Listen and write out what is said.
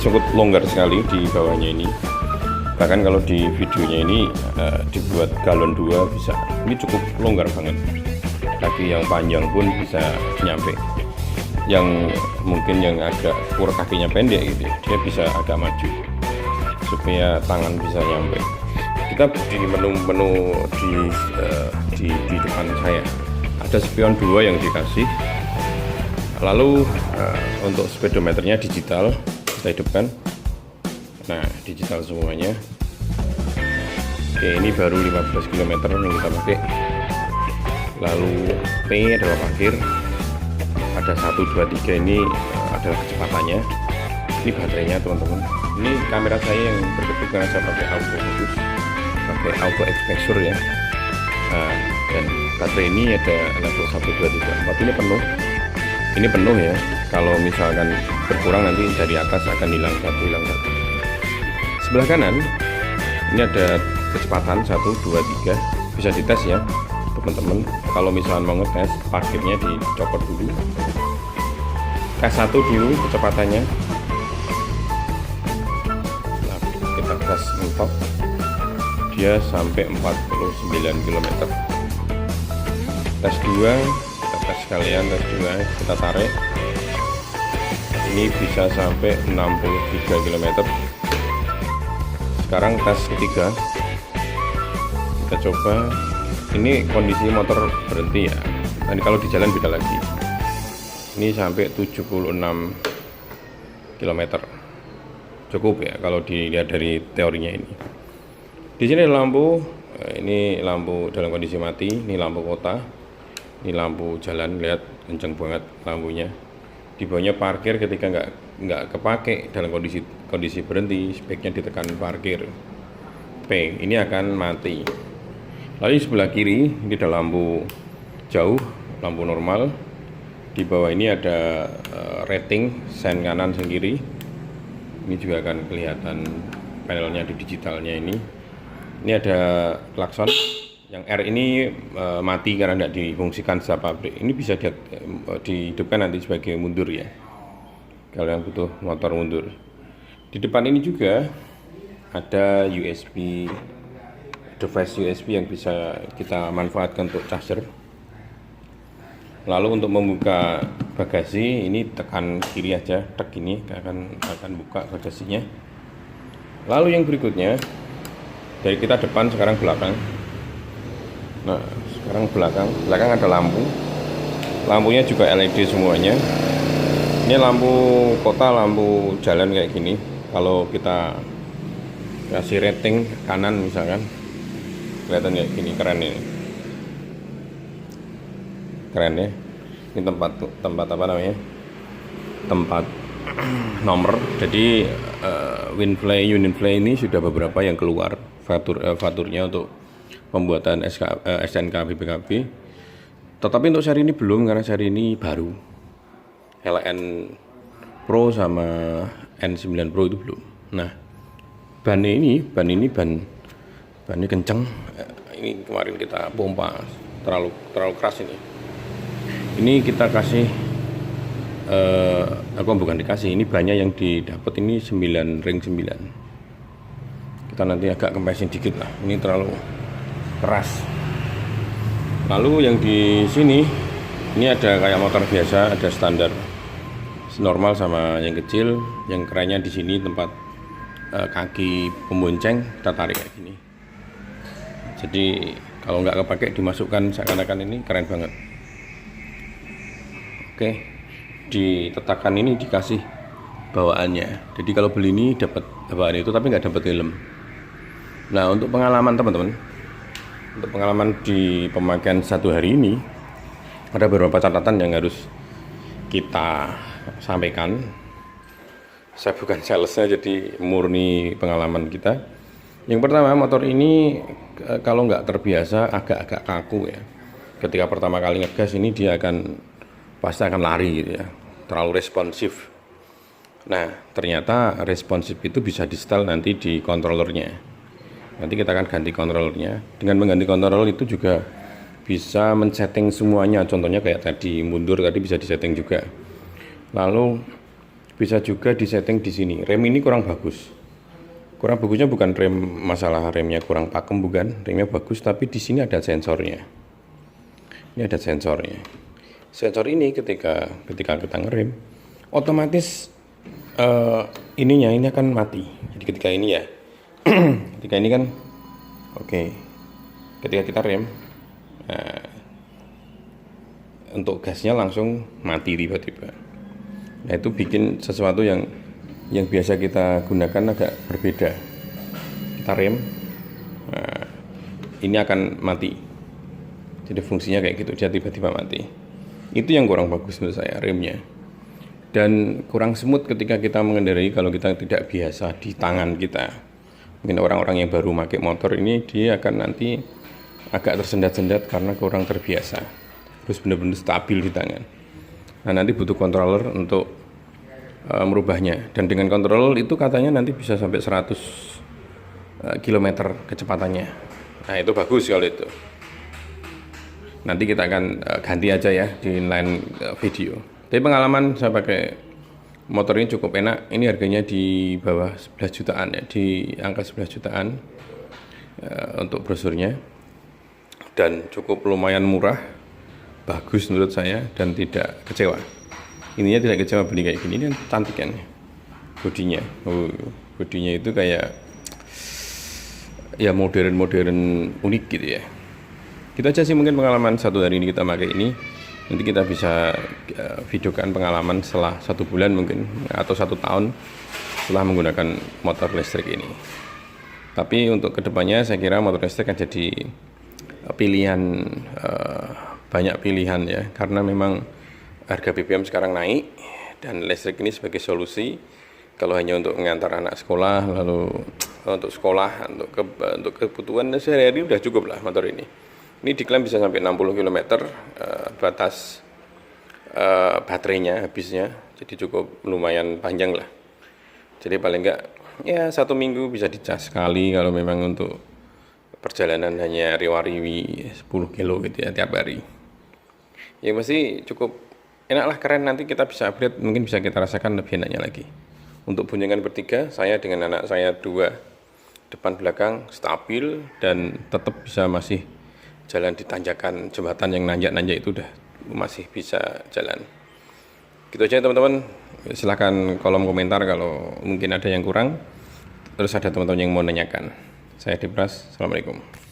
cukup longgar sekali di bawahnya ini. Bahkan kalau di videonya ini dibuat galon 2 bisa. Ini cukup longgar banget. Kaki yang panjang pun bisa nyampe. Yang mungkin yang agak kurang kakinya pendek gitu, dia bisa agak maju supaya tangan bisa nyampe. Kita di menu di depan saya ada spion 2 yang dikasih. Lalu untuk speedometernya digital, kita hidupkan. Nah, digital semuanya. Oke, ini baru 15 km yang kita pakai. Lalu P adalah parkir. Ada 1, 2, 3 ini adalah kecepatannya. Ini baterainya teman-teman. Ini kamera saya yang berkedip karena saya pakai auto fokus, pakai auto exposure ya. Nah, dan baterai ini ada level 1, 2, 3, 4 ini penuh. Ini penuh ya. Kalau misalkan berkurang nanti dari atas akan hilang satu. Sebelah kanan ini ada kecepatan 1, 2, 3. Bisa dites ya teman-teman. Kalau misalkan mau ngetes, parkirnya dicopot dulu. Tes 1 dulu kecepatannya. Nah, kita tes mentok. Dia sampai 49 km. Tes 2, kita tes sekalian, tes 2, kita tarik. Ini bisa sampai 63 km. Sekarang tes ketiga, kita coba. Ini kondisi motor berhenti ya. Dan kalau di jalan beda lagi. Ini sampai 76 km. Cukup ya kalau dilihat dari teorinya ini. Di sini ada lampu. Ini lampu dalam kondisi mati. Ini lampu kota. Ini lampu jalan. Lihat kenceng banget lampunya. Di bawahnya parkir ketika nggak kepake dalam kondisi berhenti, sebaiknya ditekan parkir. P ini akan mati. Lalu di sebelah kiri ini ada lampu jauh, lampu normal. Di bawah ini ada rating sen kanan sen kiri. Ini juga akan kelihatan panelnya di digitalnya ini. Ini ada klakson. Yang R ini mati karena tidak difungsikan secara pabrik. Ini bisa dihidupkan nanti sebagai mundur ya. Kalau yang butuh motor mundur. Di depan ini juga ada USB, device USB yang bisa kita manfaatkan untuk charger. Lalu untuk membuka bagasi ini tekan kiri aja, tek ini akan buka bagasinya. Lalu yang berikutnya dari kita depan sekarang belakang. Nah, sekarang belakang ada lampu. Lampunya juga LED semuanya. Ini lampu kota, lampu jalan kayak gini. Kalau kita kasih rating kanan misalkan, kelihatan kayak gini, keren ini. Keren ya. Ini tempat apa namanya? Tempat nomor. Jadi Winfly ini sudah beberapa yang keluar faturnya untuk pembuatan SNK BPKB. Tetapi untuk seri ini belum, karena seri ini baru. LN Pro sama N9 Pro itu belum. Nah, ban ini kenceng. Ini kemarin kita pompa terlalu keras ini. Ini kita kasih bukan dikasih, ini banyak yang didapat ini 9 ring 9. Kita nanti agak kempesin dikit lah. Ini terlalu keras. Lalu yang di sini ini ada kayak motor biasa, ada standar normal sama yang kecil. Yang kerennya di sini tempat kaki pembonceng kita tarik kayak gini. Jadi kalau nggak kepake dimasukkan seakan-akan, ini keren banget. Oke, di tetakan ini dikasih bawaannya. Jadi kalau beli ini dapat bawaan itu tapi nggak dapat helm. Nah, untuk pengalaman teman-teman, untuk pengalaman di pemakaian 1 hari ini ada beberapa catatan yang harus kita sampaikan. Saya bukan salesnya, jadi murni pengalaman kita. Yang pertama, motor ini kalau nggak terbiasa agak-agak kaku ya. Ketika pertama kali ngegas ini dia pasti akan lari gitu ya, terlalu responsif. Nah, ternyata responsif itu bisa di setel nanti di controllernya. Nanti kita akan ganti controllernya. Dengan mengganti controller itu juga bisa men-setting semuanya. Contohnya kayak tadi mundur tadi bisa disetting juga. Lalu Bisa juga disetting di sini. Rem ini kurang bagus. Kurang bagusnya bukan rem, masalah remnya kurang pakem, bukan. Remnya bagus, tapi di sini ada sensornya. Ini ada sensornya. Sensor ini ketika kita ngerem, otomatis ini akan mati. Jadi ketika ini ya, ketika ini kan, oke. Ketika kita rem, untuk gasnya langsung mati tiba-tiba. Nah itu bikin sesuatu yang biasa kita gunakan agak berbeda. Kita rem, ini akan mati. Jadi fungsinya kayak gitu, dia tiba-tiba mati. Itu yang kurang bagus menurut saya, remnya. Dan kurang smooth ketika kita mengendarai kalau kita tidak biasa di tangan kita. Mungkin orang-orang yang baru pakai motor ini, dia akan nanti agak tersendat-sendat karena kurang terbiasa. Terus benar-benar stabil di tangan. Nah nanti butuh controller untuk merubahnya. Dan dengan controller itu katanya nanti bisa sampai 100 km kecepatannya. Nah itu bagus kalau itu. Nanti kita akan ganti aja ya di lain video. Tapi pengalaman saya pakai motor ini cukup enak. Ini harganya di bawah 11 jutaan ya, di angka 11 jutaan untuk brosurnya. Dan cukup lumayan murah, bagus menurut saya, dan tidak kecewa. Intinya tidak kecewa beli kayak gini. Ini cantik kan bodinya. Bodinya itu kayak ya modern unik gitu ya. Kita aja sih mungkin pengalaman 1 hari ini kita pakai ini. Nanti kita bisa videokan pengalaman setelah 1 bulan mungkin, atau 1 tahun setelah menggunakan motor listrik ini. Tapi untuk kedepannya saya kira motor listrik akan jadi pilihan, banyak pilihan ya, karena memang harga BBM sekarang naik dan listrik ini sebagai solusi. Kalau hanya untuk mengantar anak sekolah, lalu untuk sekolah, untuk kebutuhan sehari-hari udah cukup lah motor ini. Ini diklaim bisa sampai 60 km batas baterainya habisnya, jadi cukup lumayan panjang lah. Jadi paling enggak ya 1 minggu bisa dicas sekali kalau memang untuk perjalanan hanya riwa-riwi 10 kilo gitu ya tiap hari. Ya masih cukup enak lah, keren. Nanti kita bisa upgrade, mungkin bisa kita rasakan lebih enaknya lagi. Untuk boncengan bertiga, saya dengan anak saya 2, depan belakang stabil dan tetap bisa masih jalan di tanjakan jembatan yang nanjak-nanjak itu udah masih bisa jalan. Gitu aja teman-teman. Silahkan kolom komentar kalau mungkin ada yang kurang. Terus ada teman-teman yang mau nanyakan. Saya Dipras, Assalamualaikum.